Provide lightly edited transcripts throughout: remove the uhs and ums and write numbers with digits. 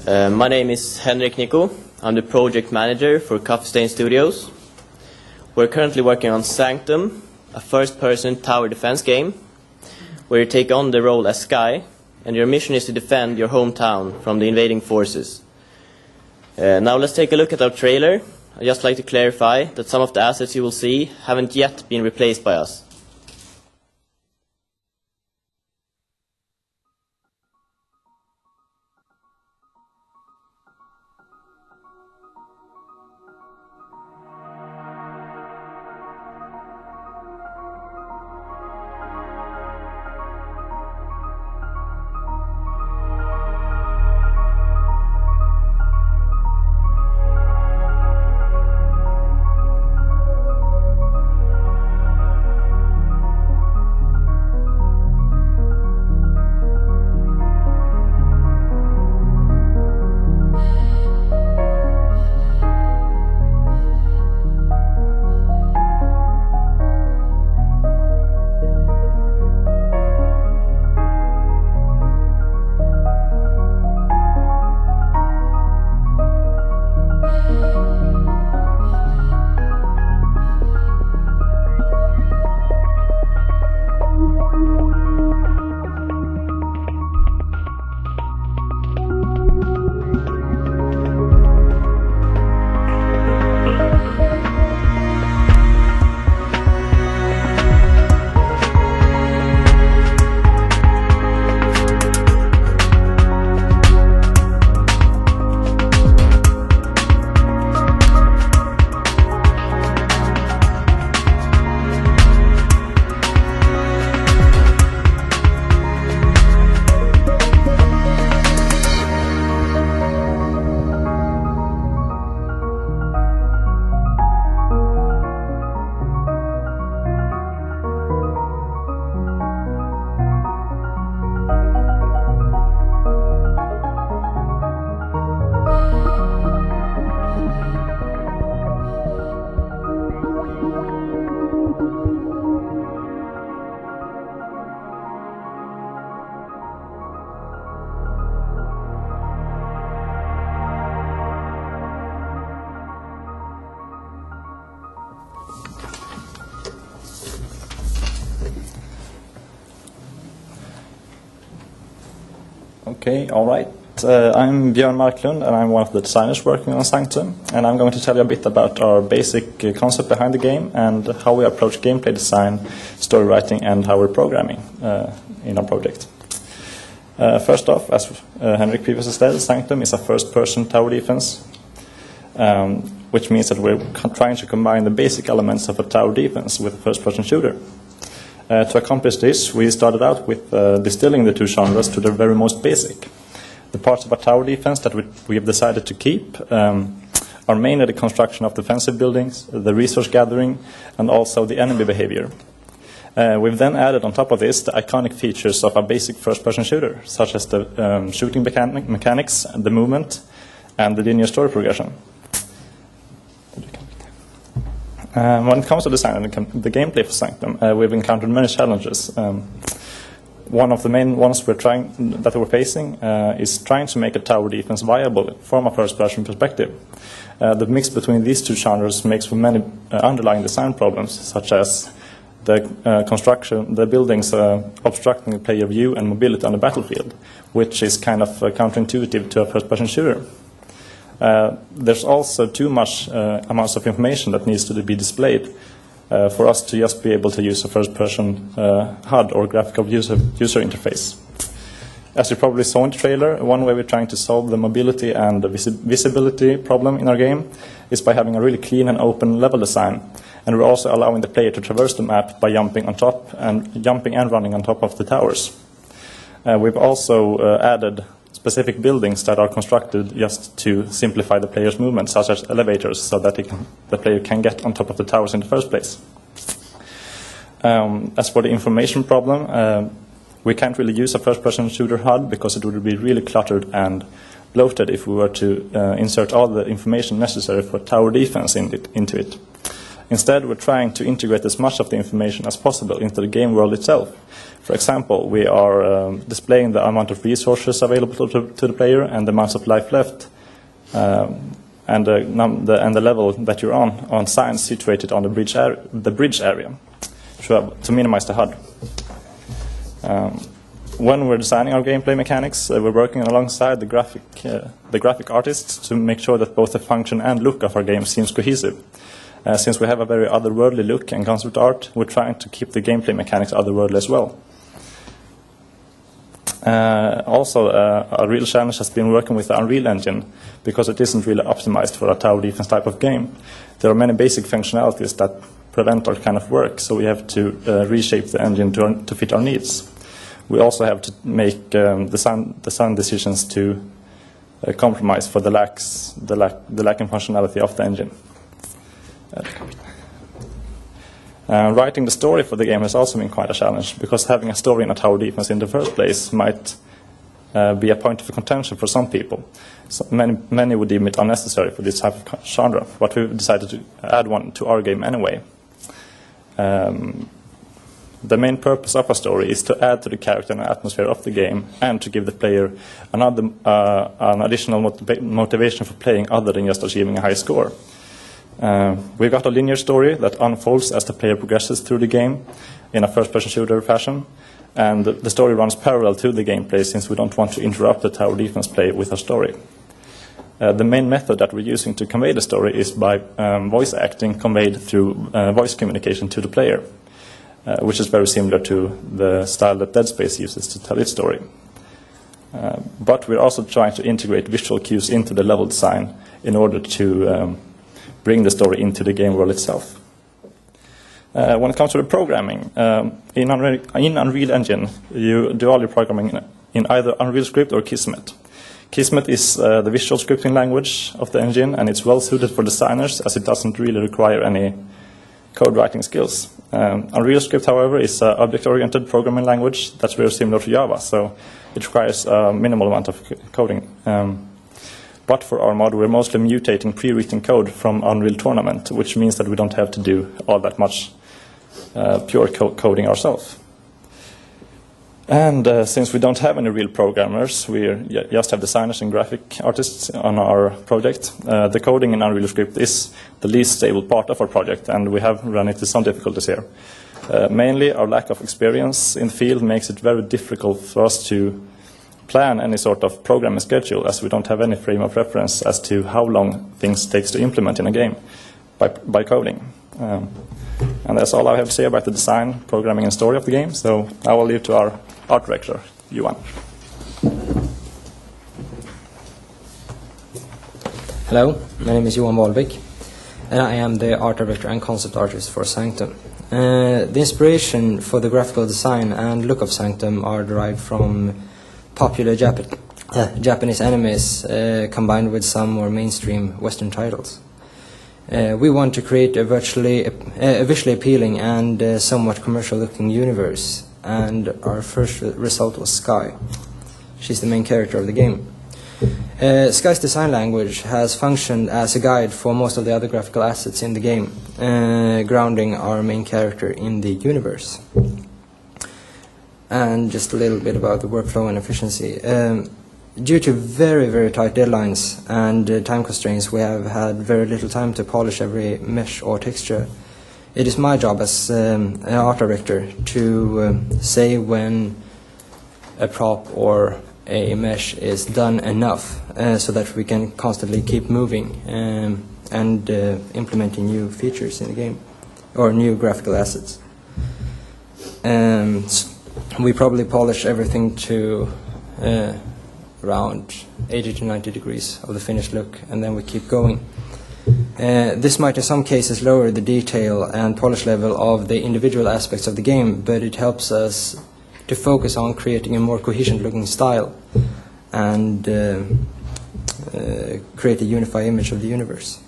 My name is Henrik Nico. I'm the project manager for Coffee Stain Studios. We're currently working on Sanctum, a first-person tower defense game, where you take on the role as Sky, and your mission is to defend your hometown from the invading forces. Now let's take a look at our trailer. I'd just like to clarify that some of the assets you will see haven't yet been replaced by us. Okay, all right. I'm Björn Marklund, and I'm one of the designers working on Sanctum, and I'm going to tell you a bit about our basic concept behind the game and how we approach gameplay design, story writing, and how we're programming in our project. First off, as Henrik previously said, Sanctum is a first-person tower defense, which means that we're trying to combine the basic elements of a tower defense with a first-person shooter. To accomplish this, we started out with distilling the two genres to their very most basic. The parts of a tower defense that we have decided to keep are mainly the construction of defensive buildings, the resource gathering, and also the enemy behavior. We've then added on top of this the iconic features of a basic first-person shooter, such as the shooting mechanics, the movement, and the linear story progression. When it comes to design and the gameplay for Sanctum, we've encountered many challenges. One of the main ones that we're facing is trying to make a tower defense viable from a first-person perspective. The mix between these two genres makes for many underlying design problems, such as the construction, the buildings obstructing the player view and mobility on the battlefield, which is kind of counterintuitive to a first-person shooter. There's also too much amounts of information that needs to be displayed for us to just be able to use a first-person HUD or graphical user interface. As you probably saw in the trailer, one way we're trying to solve the mobility and the visibility problem in our game is by having a really clean and open level design. And we're also allowing the player to traverse the map by jumping and running on top of the towers. We've also added specific buildings that are constructed just to simplify the player's movement, such as elevators, so that the player can get on top of the towers in the first place. As for the information problem, we can't really use a first-person shooter HUD because it would be really cluttered and bloated if we were to insert all the information necessary for tower defense into it. Instead, we're trying to integrate as much of the information as possible into the game world itself. For example, we are displaying the amount of resources available to the player and the amount of life left, and the level that you're on signs situated on the bridge area to minimize the HUD. When we're designing our gameplay mechanics, we're working alongside the graphic artists to make sure that both the function and look of our game seems cohesive. Since we have a very otherworldly look and concept art, we're trying to keep the gameplay mechanics otherworldly as well. Also, a real challenge has been working with the Unreal Engine, because it isn't really optimized for a tower defense type of game. There are many basic functionalities that prevent our kind of work, so we have to reshape the engine to fit our needs. We also have to make design decisions to compromise for the lacking functionality of the engine. Writing the story for the game has also been quite a challenge, because having a story in a tower defense in the first place might be a point of contention for some people. So many would deem it unnecessary for this type of genre, but we've decided to add one to our game anyway. The main purpose of a story is to add to the character and atmosphere of the game, and to give the player an additional motivation for playing other than just achieving a high score. We've got a linear story that unfolds as the player progresses through the game in a first-person shooter fashion, and the story runs parallel to the gameplay, since we don't want to interrupt the tower defense play with our story. The main method that we're using to convey the story is by voice acting conveyed through voice communication to the player, which is very similar to the style that Dead Space uses to tell its story. But we're also trying to integrate visual cues into the level design in order to bring the story into the game world itself. When it comes to the programming, in Unreal Engine, you do all your programming in either Unreal Script or Kismet. Kismet is the visual scripting language of the engine, and it's well suited for designers, as it doesn't really require any code writing skills. Unreal Script, however, is an object-oriented programming language that's very similar to Java, so it requires a minimal amount of coding. But for our mod, we're mostly mutating pre-written code from Unreal Tournament, which means that we don't have to do all that much pure coding ourselves. And since we don't have any real programmers, we just have designers and graphic artists on our project, the coding in Unreal Script is the least stable part of our project, and we have run into some difficulties here. Mainly, our lack of experience in the field makes it very difficult for us to plan any sort of programming schedule, as we don't have any frame of reference as to how long things takes to implement in a game by coding. And that's all I have to say about the design, programming, and story of the game. So I will leave to our art director, Johan. Hello, my name is Johan Wahlbeck, and I am the art director and concept artist for Sanctum. The inspiration for the graphical design and look of Sanctum are derived from popular Japanese animes combined with some more mainstream Western titles. We want to create a visually appealing and somewhat commercial-looking universe, and our first result was Sky. She's the main character of the game. Sky's design language has functioned as a guide for most of the other graphical assets in the game, grounding our main character in the universe. And just a little bit about the workflow and efficiency. Due to very, very tight deadlines and time constraints, we have had very little time to polish every mesh or texture. It is my job as an art director to say when a prop or a mesh is done enough so that we can constantly keep moving and implementing new features in the game or new graphical assets. We probably polish everything to around 80 to 90 degrees of the finished look, and then we keep going. This might in some cases lower the detail and polish level of the individual aspects of the game, but it helps us to focus on creating a more cohesive looking style and create a unified image of the universe.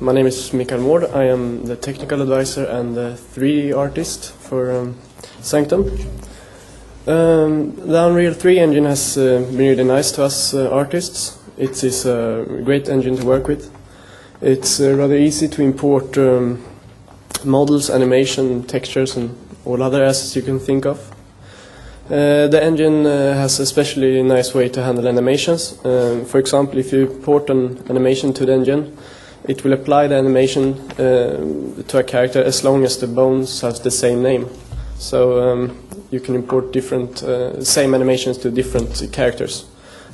My name is Mikael Ward. I am the technical advisor and the 3D artist for Sanctum. The Unreal 3 engine has been really nice to us artists. It is a great engine to work with. It's rather easy to import models, animation, textures and all other assets you can think of. The engine has a especially nice way to handle animations. For example, if you port an animation to the engine, it will apply the animation to a character as long as the bones have the same name. So you can import different same animations to different characters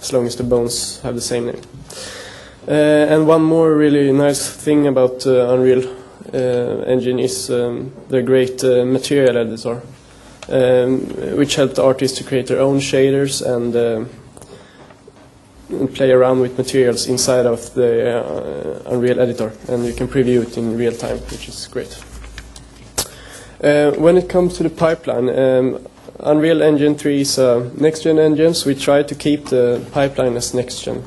as long as the bones have the same name. And one more really nice thing about Unreal Engine is the great material editor, which helped the artists to create their own shaders and play around with materials inside of the Unreal editor, and you can preview it in real time, which is great. When it comes to the pipeline, Unreal Engine 3 is a next-gen engine, so we try to keep the pipeline as next-gen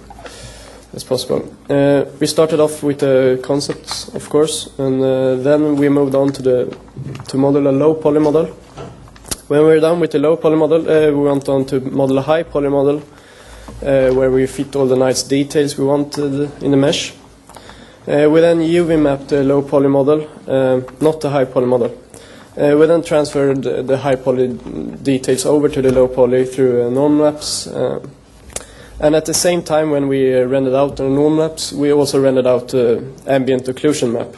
as possible. We started off with the concepts, of course, and then we moved on to model a low poly model. When we were done with the low poly model, we went on to model a high poly model, where we fit all the nice details we wanted in the mesh. We then UV mapped the low poly model, not the high poly model. We then transferred the high poly details over to the low poly through normal maps. And at the same time, when we rendered out the normal maps, we also rendered out ambient occlusion map.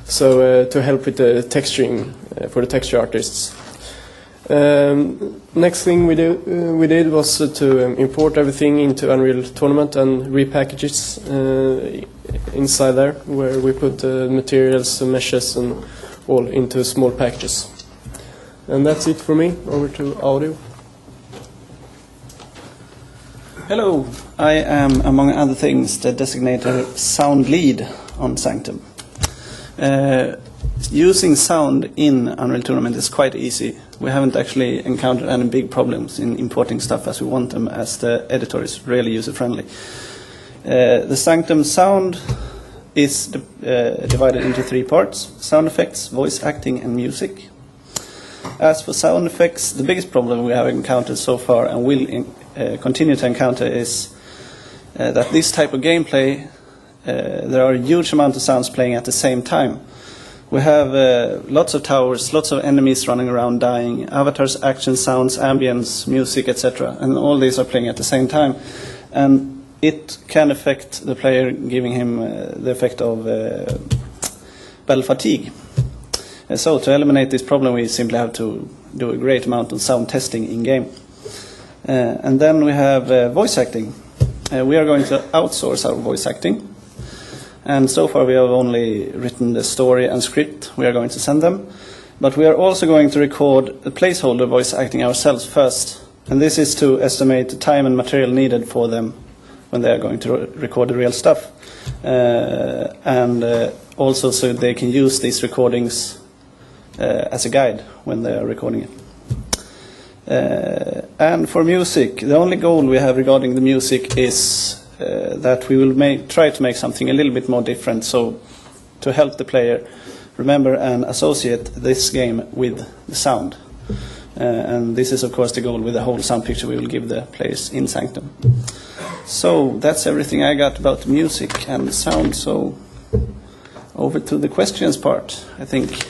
So to help with the texturing for the texture artists. Next thing we did was to import everything into Unreal Tournament and repackage it inside there, where we put materials, meshes, and all into small packages. And that's it for me. Over to audio. Hello, I am, among other things, the designated sound lead on Sanctum. Using sound in Unreal Tournament is quite easy. We haven't actually encountered any big problems in importing stuff as we want them, as the editor is really user-friendly. The Sanctum sound is divided into 3 parts: sound effects, voice acting, and music. As for sound effects, the biggest problem we have encountered so far and will continue to encounter is that this type of gameplay, there are a huge amount of sounds playing at the same time. We have lots of towers, lots of enemies running around dying, avatars, action sounds, ambience, music, etc. And all these are playing at the same time. And it can affect the player, giving him the effect of battle fatigue. So to eliminate this problem, we simply have to do a great amount of sound testing in-game. And then we have voice acting. We are going to outsource our voice acting. And so far we have only written the story and script. We are going to send them. But we are also going to record a placeholder voice acting ourselves first. And this is to estimate the time and material needed for them when they are going to record the real stuff. And also so they can use these recordings as a guide when they are recording it. And for music, the only goal we have regarding the music is that we will try to make something a little bit more different, so to help the player remember and associate this game with the sound. And this is of course the goal with the whole sound picture we will give the players in Sanctum. So that's everything I got about music and sound, so over to the questions part, I think.